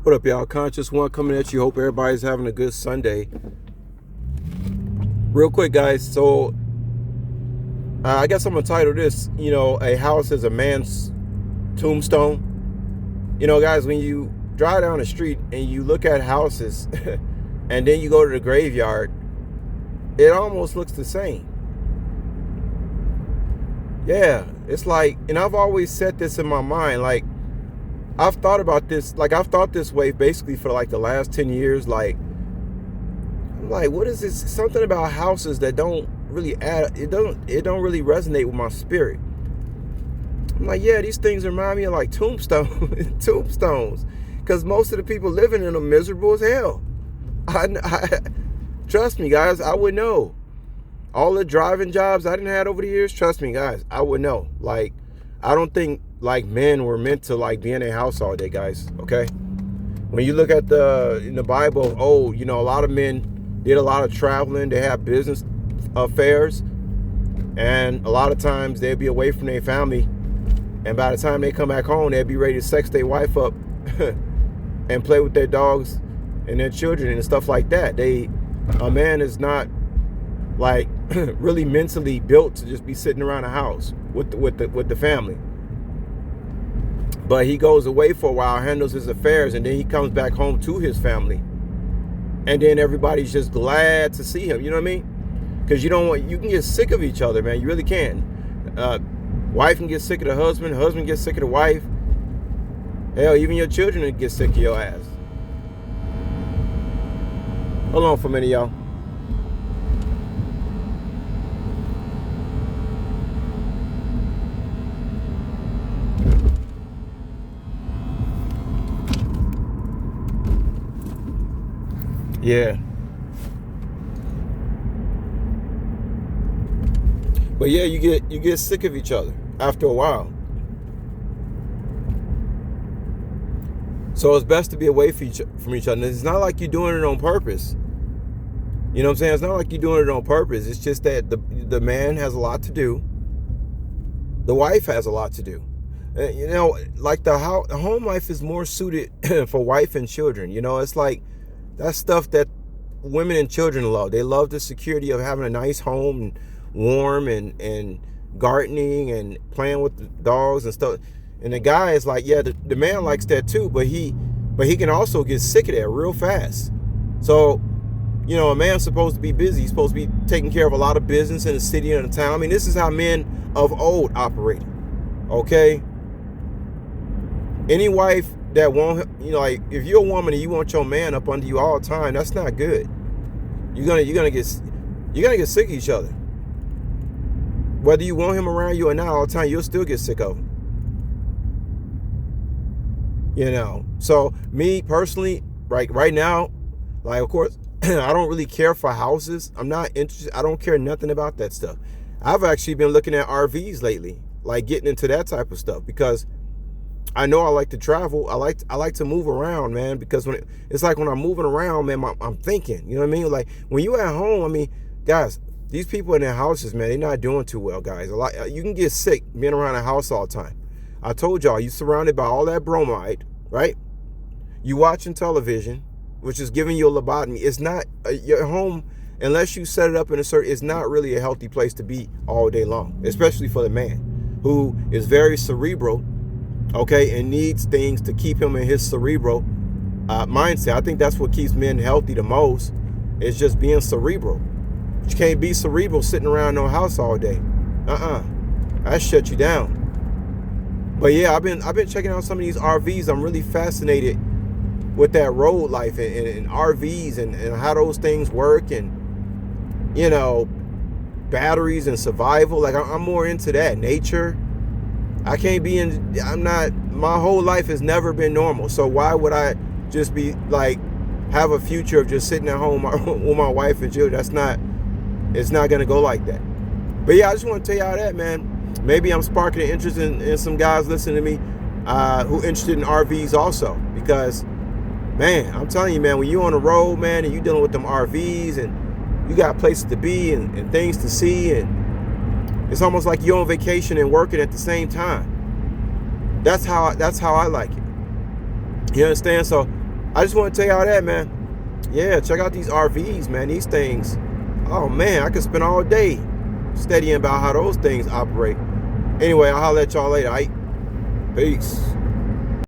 What up, y'all? Conscious One coming at you. Hope everybody's having a good Sunday. Real quick, guys. So, I guess I'm gonna title this, a house is a man's tombstone. Guys, when you drive down the street and you look at houses and then you go to the graveyard, it almost looks the same. Yeah, it's like, and I've always said this in my mind, like, I've thought about this, like, I've thought this way basically for like the last 10 years. Like, I'm like, what is this? Something about houses that don't really it don't really resonate with my spirit. I'm like, yeah, these things remind me of like tombstones, because most of the people living in them miserable as hell. Trust me, guys, I would know. All the driving jobs I didn't have over the years, trust me, guys, I would know. Like, I don't think like men were meant to like be in a house all day, guys. Okay, when you look at in the Bible, a lot of men did a lot of traveling. They have business affairs, and a lot of times they'd be away from their family, and by the time they come back home, they'd be ready to sex their wife up and play with their dogs and their children and stuff like that. A man is not like really mentally built to just be sitting around the house with the family. But he goes away for a while, handles his affairs, and then he comes back home to his family. And then everybody's just glad to see him. You know what I mean? Because you can get sick of each other, man. You really can. Wife can get sick of the husband gets sick of the wife. Hell, even your children will get sick of your ass. Hold on for a minute, y'all. Yeah. But yeah, you get sick of each other after a while. So it's best to be away from each other. And it's not like you're doing it on purpose. You know what I'm saying? It's not like you're doing it on purpose. It's just that the man has a lot to do. The wife has a lot to do. Like the home life is more suited for wife and children. It's like, that's stuff that women and children love. They love the security of having a nice home, and warm, and gardening and playing with the dogs and stuff. And the guy is like, yeah, the man likes that too, but he can also get sick of that real fast. So, a man's supposed to be busy. He's supposed to be taking care of a lot of business in the city and the town. I mean, this is how men of old operated. Okay? Any wife that won't, like, if you're a woman and you want your man up under you all the time, that's not good. You're gonna get sick of each other. Whether you want him around you or not all the time, you'll still get sick of him. So me personally, right now, like, of course, I don't really care for houses. I'm not interested. I don't care nothing about that stuff. I've actually been looking at RVs lately, like getting into that type of stuff, because I know I like to travel. I like to move around, man, because it's like when I'm moving around, man, I'm thinking, you know what I mean? Like, when you at home, I mean, guys, these people in their houses, man, they're not doing too well, guys. You can get sick being around a house all the time. I told y'all, you surrounded by all that bromide, right? You watching television, which is giving you a lobotomy. It's not your home, unless you set it up in a certain, it's not really a healthy place to be all day long, especially for the man who is very cerebral, okay, and needs things to keep him in his cerebral mindset. I think that's what keeps men healthy the most, is just being cerebral. You can't be cerebral sitting around no house all day. That shut you down. But yeah, I've been checking out some of these RVs. I'm really fascinated with that road life and RVs and how those things work, and batteries and survival. Like, I'm more into that nature. I can't be my whole life has never been normal. So why would I just be like, have a future of just sitting at home with my wife and children? It's not going to go like that. But yeah, I just want to tell y'all that, man. Maybe I'm sparking an interest in some guys listening to me who interested in RVs also. Because, man, I'm telling you, man, when you're on the road, man, and you're dealing with them RVs, and you got places to be and things to see, and it's almost like you're on vacation and working at the same time. That's how I like it. You understand? So I just want to tell y'all that, man. Yeah, check out these RVs, man. These things. Oh man, I could spend all day studying about how those things operate. Anyway, I'll holler at y'all later. All right? Peace.